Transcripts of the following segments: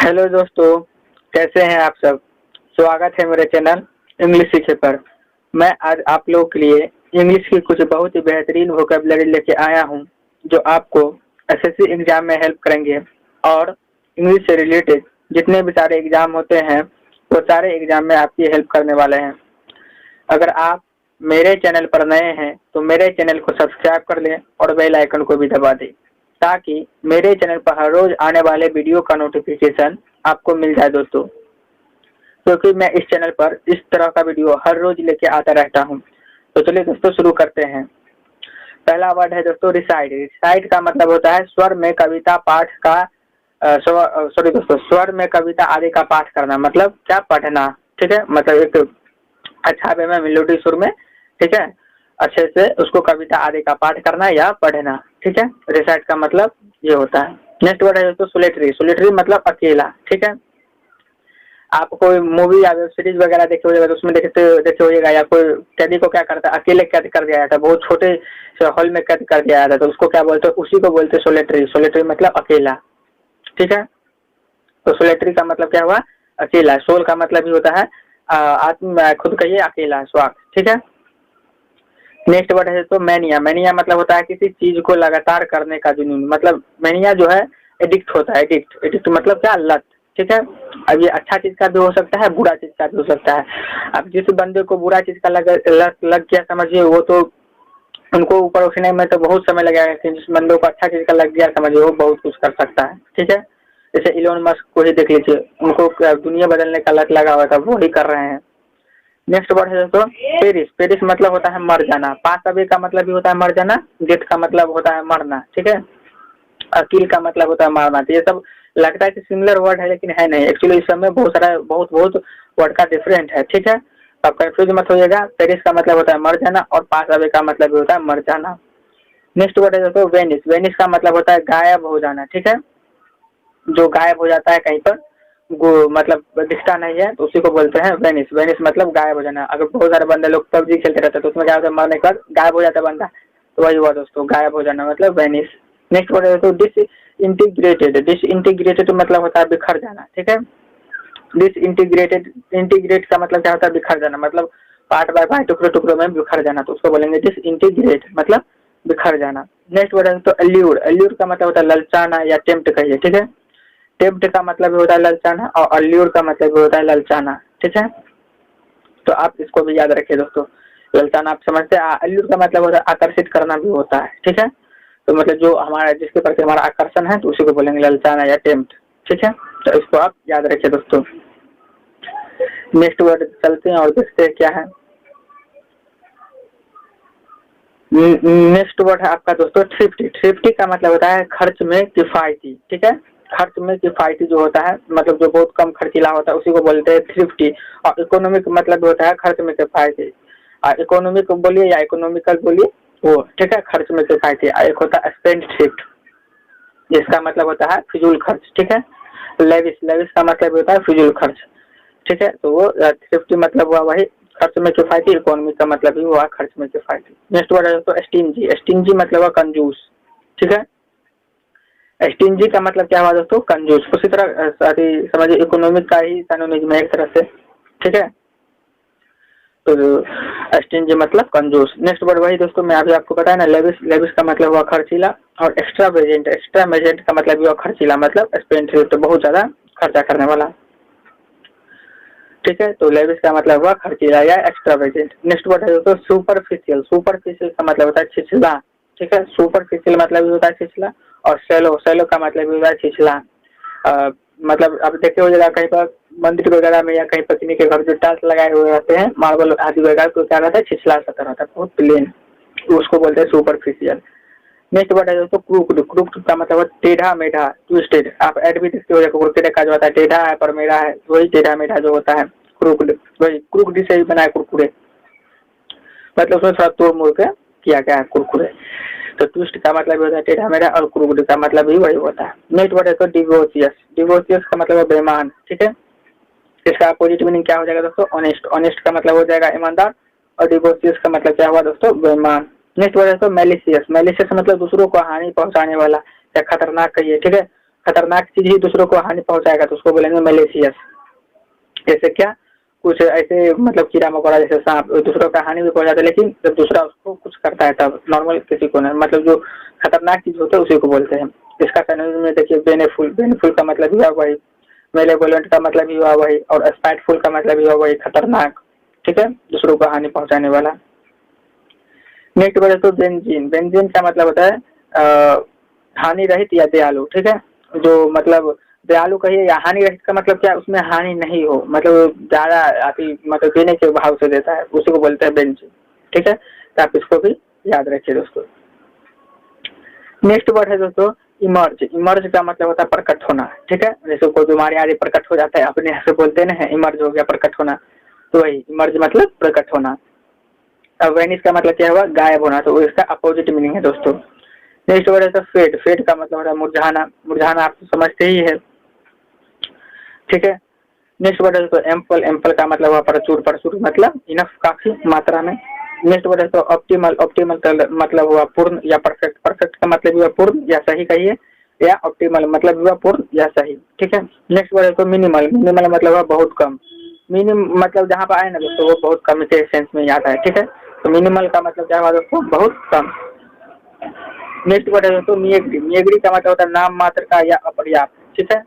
Hello दोस्तों, कैसे हैं आप सब। स्वागत है मेरे चैनल इंग्लिश सीखे पर। मैं आज आप लोगों के लिए इंग्लिश की कुछ बहुत ही बेहतरीन वोकैबुलरी लेके आया हूं, जो आपको एसएससी एग्जाम में हेल्प करेंगे। और इंग्लिश से रिलेटेड जितने भी सारे एग्जाम होते हैं वो सारे एग्जाम में आपकी हेल्प करने वाले हैं। अगर आप मेरे चैनल पर नए हैं तो मेरे चैनल को सब्सक्राइब कर लें और बेल आइकन को भी दबा दें, ताकि मेरे चैनल पर हर रोज आने वाले वीडियो का नोटिफिकेशन आपको मिल जाए दोस्तों, क्योंकि मैं इस चैनल पर इस तरह का वीडियो हर रोज लेके आता रहता हूं। तो चलिए दोस्तों शुरू करते हैं। पहला वर्ड है दोस्तों रिसाइट। रिसाइट का मतलब होता है स्वर में कविता पाठ का स्वर में कविता आदि का पाठ करना, मतलब क्या पढ़ना। ठीक है, मतलब एक अच्छा वे में मेलोडी सुर में, ठीक है, अच्छे से उसको कविता आदि का पाठ करना या पढ़ना। ठीक है, रिसाइट का मतलब ये होता है। नेक्स्ट वर्ड है दोस्तों सोलिटरी। सोलिटरी मतलब अकेला। ठीक है, आप कोई मूवी या वेब सीरीज वगैरह देखे होगा तो उसमें देखे होगा, या कोई कैदी को क्या करता है, अकेले कैद कर दिया जाता है, बहुत छोटे हॉल में कैद कर दिया जाता है, तो उसको क्या बोलते हैं, उसी को बोलते हैं सोलिटरी। सोलिटरी मतलब अकेला। ठीक है, तो सोलिटरी का मतलब क्या हुआ, अकेला। सोल का मतलब भी होता है आत्म, खुद कहिए अकेला, स्वार्थ। ठीक है, नेक्स्ट वर्ड है तो मैनिया। मैनिया मतलब होता है किसी चीज को लगातार करने का जुनून, मतलब मैनिया जो है एडिक्ट होता है। एडिक्ट, एडिक्ट मतलब क्या, लत। ठीक है, अब ये अच्छा चीज का भी हो सकता है, बुरा चीज का भी हो सकता है। अब जिस बंदे को बुरा चीज का लग गया समझिए, वो तो उनको ऊपर उठने में तो बहुत समय लगेगा, लेकिन जिस बंदे को अच्छा चीज का लग गया समझिए वो बहुत कुछ कर सकता है। ठीक है, जैसे इलोन मस्क को ही देख लीजिए, उनको दुनिया बदलने का लत लगा हुआ था, वो ही कर रहे हैं। नेक्स्ट वर्ड है दोस्तों पेरिस। पेरिस मतलब होता है मर जाना। पास अवे का मतलब भी होता है मर जाना। डेथ का मतलब होता है मरना। ठीक है, अकील का मतलब होता है मारना। तो ये सब लगता है कि सिमिलर वर्ड है, लेकिन है नहीं। एक्चुअली इस समय बहुत सारा बहुत वर्ड का डिफरेंट है। ठीक है, तो आप कंफ्यूज मत होइएगा। पेरिस का मतलब होता है मर जाना और पास अवे का मतलब भी होता है मर जाना। नेक्स्ट वर्ड है दोस्तों वेनिस। वेनिस का मतलब होता है गायब हो जाना। ठीक है, जो गायब हो जाता है कहीं पर, मतलब दिखता नहीं है, तो उसी को बोलते हैं वेनिस। वेनिस मतलब गायब हो जाना। अगर बहुत सारे बंदे लोग पबजी खेलते रहते हैं तो उसमें क्या होता है, मरने के बाद गायब हो जाता है बंदा, तो वही हुआ दोस्तों, गायब हो जाना मतलब वेनिस। नेक्स्ट वर्ड है दोस्तों डिसइंटीग्रेटेड। डिसइंटीग्रेटेड मतलब होता है बिखर जाना। ठीक है, डिसइंटीग्रेटेड, इंटीग्रेट का मतलब क्या होता है, बिखर जाना, मतलब पार्ट बाय पार्ट, टुकड़े टुकड़ों में बिखर जाना, तो उसको बोलेंगे डिसइंटीग्रेट, मतलब बिखर जाना। नेक्स्ट वर्ड है तो अल्यूर। अल्यूर का मतलब होता है ललचाना या टेम्प्ट कहिए। ठीक है, टेम्प्ट का मतलब भी होता है ललचाना और अल्यूर का मतलब भी होता है ललचाना। ठीक है, तो आप इसको भी याद रखिए दोस्तों। ललचाना आप समझते हैं, अल्यूर का मतलब होता है आकर्षित करना भी होता है। ठीक है, तो मतलब जो हमारा जिसके प्रति हमारा आकर्षण है, तो उसी को बोलेंगे ललचाना या टेम्प्ट। ठीक है, तो इसको आप याद रखिए दोस्तों। नेक्स्ट वर्ड चलते हैं और देखते हैं क्या है। नेक्स्ट वर्ड है आपका दोस्तों थ्रिफ्टी। थ्रिफ्टी का मतलब होता है खर्च में किफायती। ठीक है, खर्च में किफायती जो होता है, मतलब जो बहुत कम खर्चीला होता है, उसी को बोलते हैं थ्रिफ्टी। और इकोनॉमिक मतलब होता है खर्च में किफायती। इकोनॉमिक बोलिए या इकोनॉमिकल बोलिए, वो ठीक है, खर्च में किफायती। एक होता है स्पेंड थ्रिफ्ट, जिसका मतलब होता है फिजूल खर्च। ठीक है, लेविस, लेविस का मतलब होता है फिजूल खर्च। ठीक है, तो वो थ्रिफ्टी मतलब हुआ वही खर्च में किफायती। इकोनॉमी का मतलब भी हुआ खर्च में किफायती। नेक्स्ट वर्ड है तो स्टिंजी। स्टिंजी मतलब हुआ कंजूस। ठीक है, स्टिंजी का मतलब क्या हुआ दोस्तों, कंजूस। उसी तरह समझिए इकोनॉमिक का ही सिनोनिम है एक तरह से। ठीक है, तो स्टिंजी मतलब कंजूस। नेक्स्ट वर्ड वही दोस्तों, मैं अभी आपको बताया ना, लेविस। लेविस का मतलब हुआ खर्चीला। और एक्स्ट्रावेजेंट, एक्स्ट्रावेजेंट का मतलब भी हुआ खर्चीला, मतलब स्पेंड थ्रिफ्ट, बहुत ज्यादा खर्चा करने वाला। ठीक है, तो लेविस का मतलब हुआ खर्चीला या एक्स्ट्रावेजेंट। नेक्स्ट वर्ड है दोस्तों सुपरफिशियल। सुपरफिशियल का मतलब होता है छिछला। ठीक है, सुपरफिशियल मतलब भी होता है छिछला। और सेलो, सेलो का मतलब भी होता है छिछला। मतलब अब देखे हो जाएगा कहीं पर मंदिर वगैरह में या कहीं पर किसी के घर जो टाइल्स लगाए हुए रहते हैं, मार्बल आदि वगैरह, तो क्या रहता है, छिछला सा रहता है, बहुत प्लेन, उसको बोलते हैं सुपरफिशियल। नेक्स्ट वर्ड है दोस्तों क्रूक्ड। क्रूक्ड का मतलब टेढ़ा मेढ़ा, ट्विस्टेड। आप एड भी देखते हो जाएगा, कुरकुरे का जो होता है टेढ़ा है पर मेढ़ा है, वही टेढ़ा मेढ़ा जो होता है क्रूक्ड, वही क्रूक्ड से ही बना है कुरकुरे, मतलब उसमें थोड़ा तोड़ मोड़ के किया गया है कुरकुरे। तो ट्विस्ट का मतलब होता है टेढ़ा मेढ़ा और क्रूक्ड का मतलब भी वही होता है। नेक्स्ट वर्ड है तो डिवोशियस। डिवोशियस का मतलब है बेईमान। ठीक है, इसका अपोजिट मीनिंग क्या हो जाएगा दोस्तों, ऑनेस्ट। ऑनेस्ट का मतलब हो जाएगा ईमानदार और डिवोशियस का मतलब क्या हुआ दोस्तों, बेईमान। नेक्स्ट वर्ड है तो मैलिशियस। मैलिशियस मतलब दूसरों को हानि पहुंचाने वाला या खतरनाक कहिए। ठीक है, खतरनाक चीज ही दूसरों को हानि पहुंचाएगा तो उसको बोलेंगे मैलिशियस। जैसे क्या, कुछ ऐसे मतलब कीड़ा मकोड़ा जैसे सांप दूसरों का हानि भी पहुंचाता है, लेकिन जब दूसरा उसको कुछ करता है तब, नॉर्मल किसी को नहीं, मतलब जो खतरनाक चीज होता है उसी को बोलते हैं। इसका सिनोनिम में देखिए बेनेफुल, बेनेफुल का मतलब हुआ वही, मेलेवोलेंट का मतलब भी हुआ वही, और स्पाइटफुल का मतलब भी हुआ वही, खतरनाक, ठीक है, दूसरों को हानि पहुंचाने वाला। नेक्स्ट वर्ड है तो बेंजीन। बेंजीन का मतलब होता है हानि रहित या दयालु, ठीक है, जो मतलब दयालु कहिए या हानि रहित का मतलब क्या, उसमें हानि नहीं हो, मतलब ज्यादा आती मतलब देने के भाव से देता है, उसी को बोलते हैं बेंजीन, ठीक है, तो आप इसको भी याद रखिए दोस्तों। नेक्स्ट वर्ड है दोस्तों इमर्ज। इमर्ज का मतलब होता है प्रकट होना, ठीक है, जैसे कोई बीमारी आदि प्रकट हो जाता है अपने यहाँ से बोलते ना है इमर्ज हो गया, प्रकट होना, तो वही इमर्ज मतलब प्रकट होना। अब वेनिस का मतलब क्या हुआ, गायब होना, तो इसका अपोजिट मीनिंग है दोस्तों। नेक्स्ट वर्ड है तो फेड। फेड का मतलब होता है मुरझाना, मुरझाना आप तो समझते ही है, ठीक है। नेक्स्ट वर्ड है तो एम्पल। एम्पल का मतलब हुआ प्रचुर, प्रचुर मतलब इनफ, काफी मात्रा में। नेक्स्ट वर्ड है तो ऑप्टिमल। ऑप्टिमल का मतलब हुआ पूर्ण या परफेक्ट। परफेक्ट का मतलब हुआ पूर्ण या सही कहिए, या ऑप्टिमल मतलब हुआ पूर्ण या सही, ठीक है। नेक्स्ट वर्ड है तो मिनिमल। मिनिमल मतलब हुआ बहुत कम। मिनिमम मतलब जहाँ पर आए ना दोस्तों वो बहुत कम के सेंस में आता है, ठीक है, तो मिनिमल का मतलब क्या हुआ दोस्तों, बहुत कम। नेक्स्ट वर्ड है दोस्तों मिएग्री। मिएग्री का मतलब होता है नाम मात्र का या अपर्याप्त, ठीक है,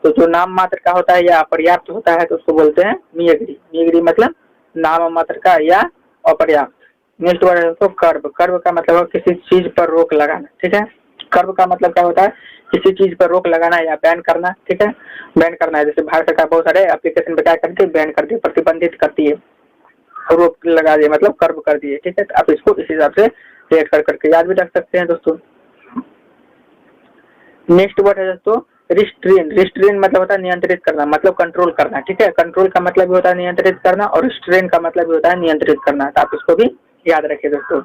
तो जो नाम मात्र का होता है या अपर्याप्त होता है तो उसको बोलते हैं मिएग्री। मिएग्री मतलब नाम मात्र का या अपर्याप्त। नेक्स्ट वर्ड है तो कर्व। कर्व का मतलब है किसी चीज पर रोक लगाना, ठीक है। कर्व का मतलब क्या होता है, किसी चीज पर रोक लगाना या बैन करना, ठीक है, बैन करना है। जैसे भारत सरकार बहुत सारे एप्लीकेशन पे क्या करती है, बैन करती है, प्रतिबंधित करती है, रोक लगा दिए मतलब कर्व कर दिए, ठीक है, तो आप इसको इस हिसाब से रेट कर करके याद भी रख सकते हैं दोस्तों। नेक्स्ट वर्ड है दोस्तों रिस्ट्रेन। रिस्ट्रेन मतलब होता है नियंत्रित करना, मतलब कंट्रोल करना, ठीक है, कंट्रोल का मतलब भी होता है नियंत्रित करना, और रिस्ट्रेन का मतलब भी होता है नियंत्रित करना, तो आप इसको भी याद रखिए दोस्तों।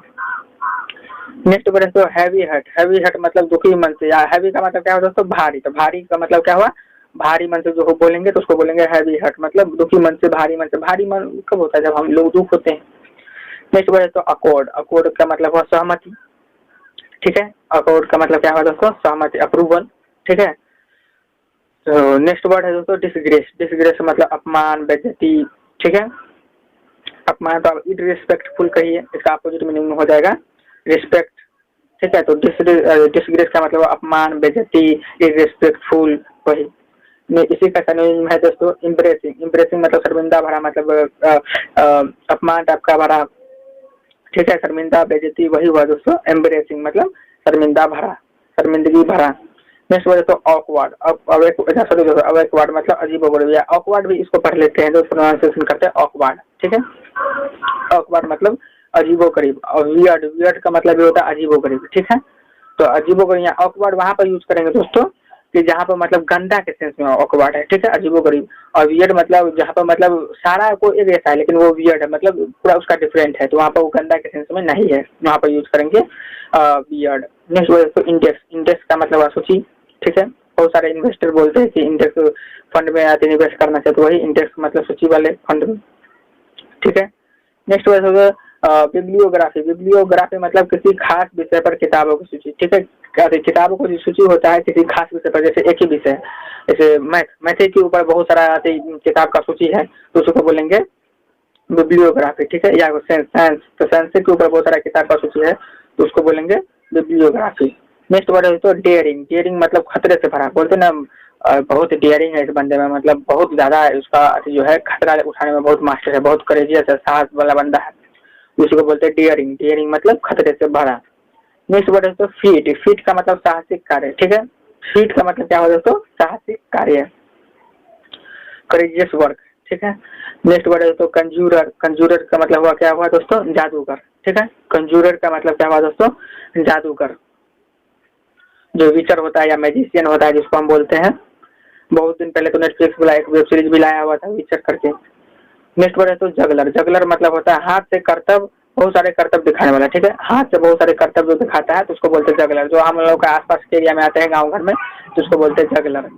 नेक्स्ट वर्ड है तो हैवी हर्ट। हैवी हर्ट मतलब दुखी मन से, या हैवी का मतलब क्या हुआ दोस्तों, भारी, तो भारी का मतलब क्या हुआ, भारी मन से जो बोलेंगे तो उसको बोलेंगे हैवी हर्ट, मतलब दुखी मन से, भारी मन से। भारी मन कब होता है, जब हम लोग दुख होते हैं। नेक्स्ट वर्ड है तो अकॉर्ड। अकॉर्ड का मतलब हुआ सहमति, ठीक है, अकॉर्ड का मतलब क्या हुआ दोस्तों, सहमति, अप्रूवल, ठीक है। तो नेक्स्ट वर्ड है दोस्तों डिसग्रेस। डिसग्रेस मतलब अपमान, बेइज्जती, ठीक है, अपमान तो आप इडिसरेस्पेक्टफुल कहिए, इसका अपोजिट मीनिंग हो जाएगा रिस्पेक्ट, ठीक है, तो डिसग्रेस का मतलब अपमान, बेइज्जती, इडिसरेस्पेक्टफुल, वही। इसी का सिनोनिम है दोस्तों इम्प्रेसिंग। इम्प्रेसिंग मतलब शर्मिंदा भरा, मतलब अपमान टाइप का भरा, ठीक है, शर्मिंदा, बेइज्जती, वही हुआ दोस्तों एम्बरेसिंग, मतलब शर्मिंदा भरा, शर्मिंदगी भरा। नेक्स्ट वर्ड तो ऑकवर्ड। ऑकवर्ड मतलब अजीबोगरीब, या ऑकवर्ड भी इसको पढ़ लेते हैं, जो प्रोनाउंसिएशन करते हैं ऑकवर्ड, ठीक है, ऑकवर्ड मतलब अजीबोगरीब, और वियर्ड। वियर्ड का मतलब भी होता है अजीबोगरीब, ठीक है, तो अजीबोगरीब या ऑकवर्ड वहां पर यूज करेंगे दोस्तों कि जहाँ पर मतलब गंदा के सेंस में ऑकवर्ड है, ठीक है, अजीबोगरीब। और वियर्ड मतलब जहाँ पर मतलब सारा को एक जैसा है लेकिन वो वियर्ड है, मतलब पूरा उसका डिफरेंट है, तो वहाँ पर वो गंदा के सेंस में नहीं है, वहाँ पर यूज करेंगे वियर्ड। नेक्स्ट तो इंडेक्स। इंडेक्स का मतलब सूची, ठीक है, बहुत सारे इन्वेस्टर बोलते हैं कि इंडेक्स फंड में आते इन्वेस्ट करना चाहिए, तो वही इंडेक्स मतलब सूची वाले फंड में, ठीक है। नेक्स्ट वर्ड होगा बिब्लियोग्राफी। बिब्लियोग्राफी मतलब किसी खास विषय पर किताबों की सूची, ठीक है, किताबों की सूची होता है किसी खास विषय पर, जैसे एक ही विषय, जैसे मैथ के ऊपर बहुत सारा किताब का सूची है तो उसको बोलेंगे बिब्लियोग्राफी, ठीक है, या साइंस, तो साइंस के ऊपर बहुत सारा किताब का सूची है तो उसको बोलेंगे बिब्लियोग्राफी। नेक्स्ट वर्ड है तो डेयरिंग। डेयरिंग मतलब खतरे से भरा, बोलते ना बहुत डेयरिंग है इस बंदे में, मतलब बहुत ज्यादा उसका जो है खतरा उठाने में बहुत मास्टर है, बहुत करेजियस है, साहस वाला बंदा है, उसी को बोलते हैं डेयरिंग। डेयरिंग मतलब खतरे से भरा। नेक्स्ट वर्ड है तो फीट। फीट का मतलब साहसिक कार्य, ठीक है, फीट का मतलब क्या हो दोस्तों, साहसिक कार्य, करेजियस वर्क, ठीक है। नेक्स्ट वर्ड है तो कंजूरर। कंजूरर का मतलब हुआ क्या हुआ दोस्तों, जादूगर, ठीक है, कंजूरर का मतलब क्या हुआ दोस्तों, जादूगर, जो विचर होता है या मैजिशियन होता है जिसको हम बोलते हैं। बहुत दिन पहले तो नेटफ्लिक्स वाला एक वेब सीरीज भी लाया हुआ था विचर करके। नेक्स्ट वर्ड है तो जगलर। जगलर मतलब होता है हाथ से कर्तव्य, बहुत सारे कर्तव्य दिखाने वाला, ठीक है, हाथ से बहुत सारे कर्तव्य दिखाता है तो उसको बोलते हैं जगलर। जो हम लोग के आसपास के एरिया में आते हैं गाँव घर में तो उसको बोलते हैं जगलर,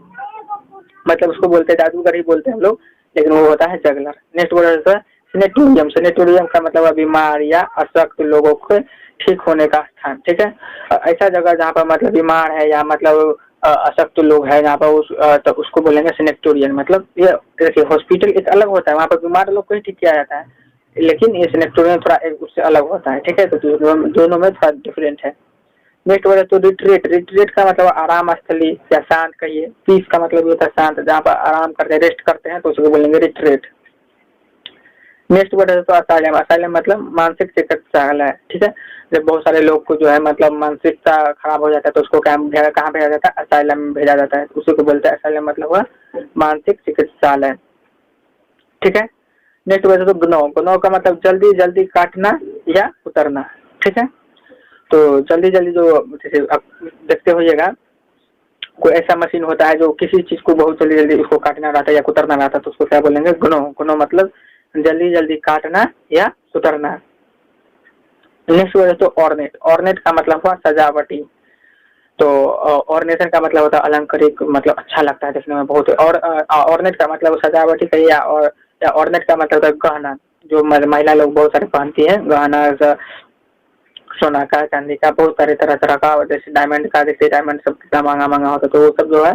मतलब उसको बोलते हैं जादूगर ही बोलते हैं हम लोग, लेकिन वो होता है जगलर। नेक्स्ट वर्ड है सेनेटोरियम। सेनेटोरियम का मतलब बीमार या अशक्त लोगों के ठीक होने का स्थान, ठीक है, ऐसा जगह जहाँ पर मतलब बीमार है या मतलब अशक्त लोग हैं जहाँ पर तो उसको बोलेंगे सेनेक्टोरियन। मतलब ये देखिए हॉस्पिटल एक अलग होता है, वहाँ पर बीमार लोग को ही ठीक किया जाता है, लेकिन ये सेनेक्टोरियन थोड़ा एक उससे अलग होता है, ठीक है। तो दोनों में थोड़ा डिफरेंट है। नेक्स्ट वर्ड है तो रिट्रीट। रिट्रीट का मतलब आराम स्थली या शांत कहिए। पीस का मतलब होता है शांत, जहाँ पर आराम करते हैं, रेस्ट करते हैं, तो उसको बोलेंगे रिट्रीट। नेक्स्ट वर्ड है तो असाइलम। असाइलम मतलब मानसिक चिकित्सालय, ठीक है। जब बहुत सारे लोग को जो है मतलब मानसिकता खराब हो जाता है तो उसको कहाँ भेजा जाता है? असाइलम में भेजा जाता है, उसी को बोलते हैं असाइलम, मतलब हुआ मानसिक चिकित्सालय, ठीक है। नेक्स्ट वर्ड है तो ग्नो। ग्नो का मतलब जल्दी जल्दी काटना या उतरना, ठीक है। तो जल्दी जल्दी जो जैसे आप देखते होइएगा कोई ऐसा मशीन होता है जो किसी चीज को बहुत जल्दी जल्दी उसको काटना रहता है या कुतरना रहता है, तो उसको क्या बोलेंगे? ग्नो। ग्नो मतलब जल्दी जल्दी काटना या कुतरना। नेक्स्ट वर्ड है तो ऑर्नेट। ऑर्नेट का मतलब हुआ सजावटी। तो ऑर्नेशन का मतलब होता है अलंकारिक, मतलब अच्छा लगता है देखने में बहुत। और ऑर्नेट का मतलब सजावटी का, या ऑर्नेट का मतलब होता है गहना, जो महिला लोग बहुत सारे पहनती है गहना, सोना का, चांदी का, बहुत सारे तरह तरह का, जैसे डायमंड का, जैसे डायमंड सब कितना महंगा महंगा होता है, तो वो सब जो है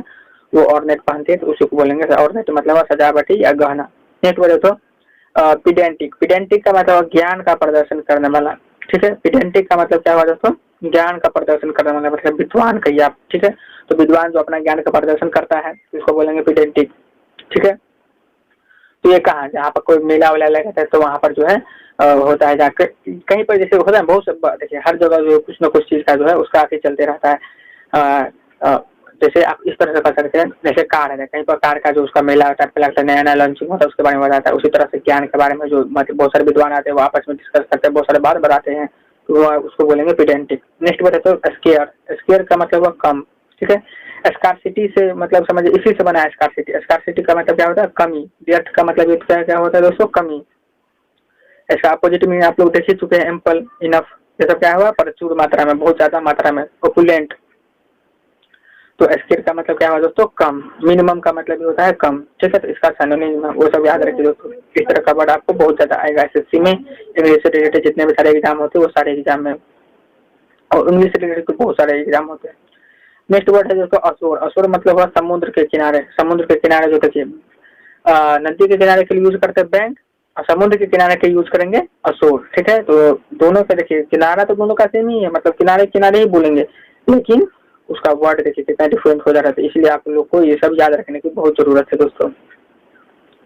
वो ऑर्नेट पहनते हैं, तो उसी को बोलेंगे ऑर्नेट, मतलब सजावटी या गहना। नेक्स्ट वर्ड है तो पिडेंटिक। पिडेंटिक का मतलब ज्ञान का प्रदर्शन करने वाला, ठीक है। पिडेंटिक का मतलब क्या हुआ दोस्तों? ज्ञान का प्रदर्शन करने वाला, मतलब विद्वान कहिए आप, ठीक है। तो विद्वान जो अपना ज्ञान का प्रदर्शन करता है उसको बोलेंगे पिडेंटिक, ठीक है। तो ये कहाँ, जहाँ पर कोई मेला वेला लगता है तो वहाँ पर जो है होता है जाकर कहीं पर, जैसे होता है बहुत सब, देखिए हर जगह जो कुछ ना कुछ चीज का जो है उसका आके चलते रहता है। जैसे आप इस तरह से कर सकते हैं, जैसे कार है, कहीं पर कार का जो उसका मेला टाइप का लगता है, नया नया लॉन्चिंग होता है, उसके बारे में बताता है। उसी तरह से ज्ञान के बारे में जो मतलब बहुत सारे विद्वान आते हैं वो आपस में डिस्कस करते हैं, बहुत सारे बात बताते हैं, तो वो उसको बोलेंगे पिडेंटिक। नेक्स्ट बात है तो स्केयर। स्केयर का मतलब हुआ कम, ठीक है। स्कार्सिटी से मतलब समझिए इसी से बना है स्कार्सिटी। स्कार्सिटी का मतलब क्या होता है? कमी। व्यर्थ का मतलब क्या होता है दोस्तों? कमी। इसका अपोजिट में आप लोग देख ही चुके हैं, एम्पल, इनफ, ये सब क्या हुआ? प्रचुर मात्रा में, बहुत ज्यादा मात्रा में, ओपुलेंट। तो स्केयर का मतलब क्या हुआ दोस्तों? कम। मिनिमम का मतलब ये होता है कम, ठीक है। तो इसका सिनोनिम वो सब याद रखिए दोस्तों। इस तरह का वर्ड आपको बहुत ज्यादा आएगा एसएससी में। इंग्लिश से रिलेटेड जितने भी सारे एग्जाम होते हैं वो सारे एग्जाम में, और इंग्लिश से रिलेटेड बहुत सारे एग्जाम होते हैं। नेक्स्ट वर्ड है दोस्तों असोर। असोर मतलब हुआ समुद्र के किनारे। समुद्र के किनारे जो देखिए नदी के किनारे के लिए यूज करते हैं बैंक, और समुद्र के किनारे के यूज करेंगे असोर, ठीक है। तो दोनों का देखिए किनारा तो दोनों का सेम ही है, मतलब किनारे किनारे ही बोलेंगे, लेकिन उसका वर्ड देखिए कितना डिफरेंट हो जाता है। इसलिए आप लोग को ये सब याद रखने की बहुत जरूरत है दोस्तों।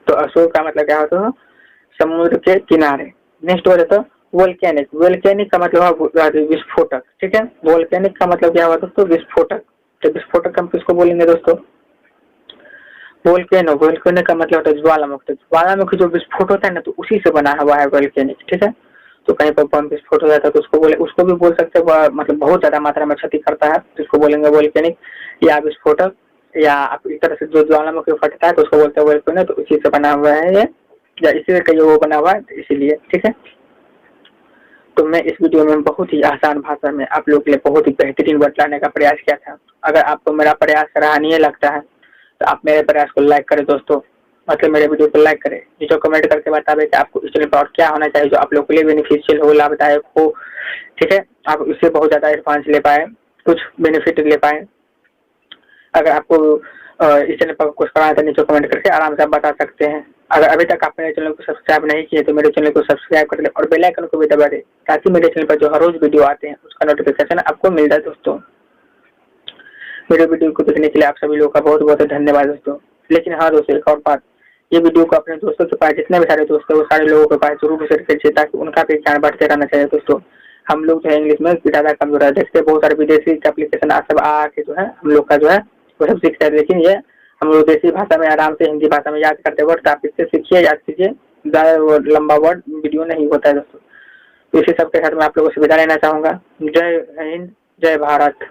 तो असोर का मतलब क्या होता है? समुद्र के किनारे। नेक्स्ट वर्ड है तो वोल्केनिक। वोल्केनिक का मतलब विस्फोटक, ठीक है। वोल्केनिक का मतलब क्या हुआ दोस्तों? विस्फोटक। तो विस्फोटक हम किसको बोलेंगे दोस्तों? वोल्केनो। वोल्केनो का मतलब होता है ज्वालामुखी। ज्वालामुखी जो विस्फोट होता है ना, तो उसी से बना हुआ है वोल्केनिक, ठीक है। तो कहीं पर बम विस्फोट हो जाता है तो उसको भी बोल सकते हैं, मतलब बहुत ज्यादा मात्रा में क्षति करता है तो उसको बोलेंगे वोल्केनिक या विस्फोटक। या आप इस तरह से जो ज्वालामुखी फटता है तो उसको बोलते हैं वोल्केनो, तो इसी से बना हुआ है ये, या इसी से कहीं वो बना हुआ है, तो इसीलिए, ठीक है। तो मैं इस वीडियो में बहुत ही आसान भाषा में आप लोग के लिए बहुत ही बेहतरीन वर्ड लाने का प्रयास किया था। अगर आपको मेरा प्रयास सराहनीय लगता है तो आप मेरे प्रयास को लाइक करें दोस्तों, मतलब मेरे वीडियो को लाइक करें, नीचे कमेंट करके बतावे कि आपको इस चैनल पर और क्या होना चाहिए जो आप लोग के लिए बेनिफिशियल हो, लाभदायक हो, ठीक है। आप इससे बहुत ज्यादा एडवांस ले पाए, कुछ बेनिफिट ले पाए। अगर आपको इस चैनल पर कुछ करना है तो नीचे कमेंट करके आराम से आप बता सकते हैं। अगर अभी तक आप मेरे चैनल को सब्सक्राइब नहीं किए तो मेरे चैनल को सब्सक्राइब कर ले और बेल आइकन को भी दबा दे, ताकि मेरे चैनल पर जो हर रोज वीडियो आते हैं उसका नोटिफिकेशन आपको मिल जाए दोस्तों। मेरे वीडियो को देखने के लिए आप सभी लोगों का बहुत बहुत धन्यवाद दोस्तों। लेकिन हाँ दोस्तों, एक और बात, ये वीडियो को अपने दोस्तों के पास, जितने भी सारे दोस्त हैं वो सारे लोगों के पास जरूर शेयर कीजिए, ताकि उनका भी ज्ञान बढ़ते रहना चाहिए दोस्तों। हम लोग जो है इंग्लिश में ज्यादा कमजोर है, देखते हैं बहुत सारे विदेशी एप्लीकेशन सब आके जो है हम लोग का जो है वो सब सीखते हैं, लेकिन ये हम लोग देसी भाषा में आराम से हिंदी भाषा में याद करते वर्ड, आप इससे सीखिए, याद कीजिए, ज्यादा लंबा वर्ड वीडियो नहीं होता है दोस्तों। तो इसी सब के साथ मैं आप लोगों से विदा लेना चाहूंगा। जय हिंद, जय भारत।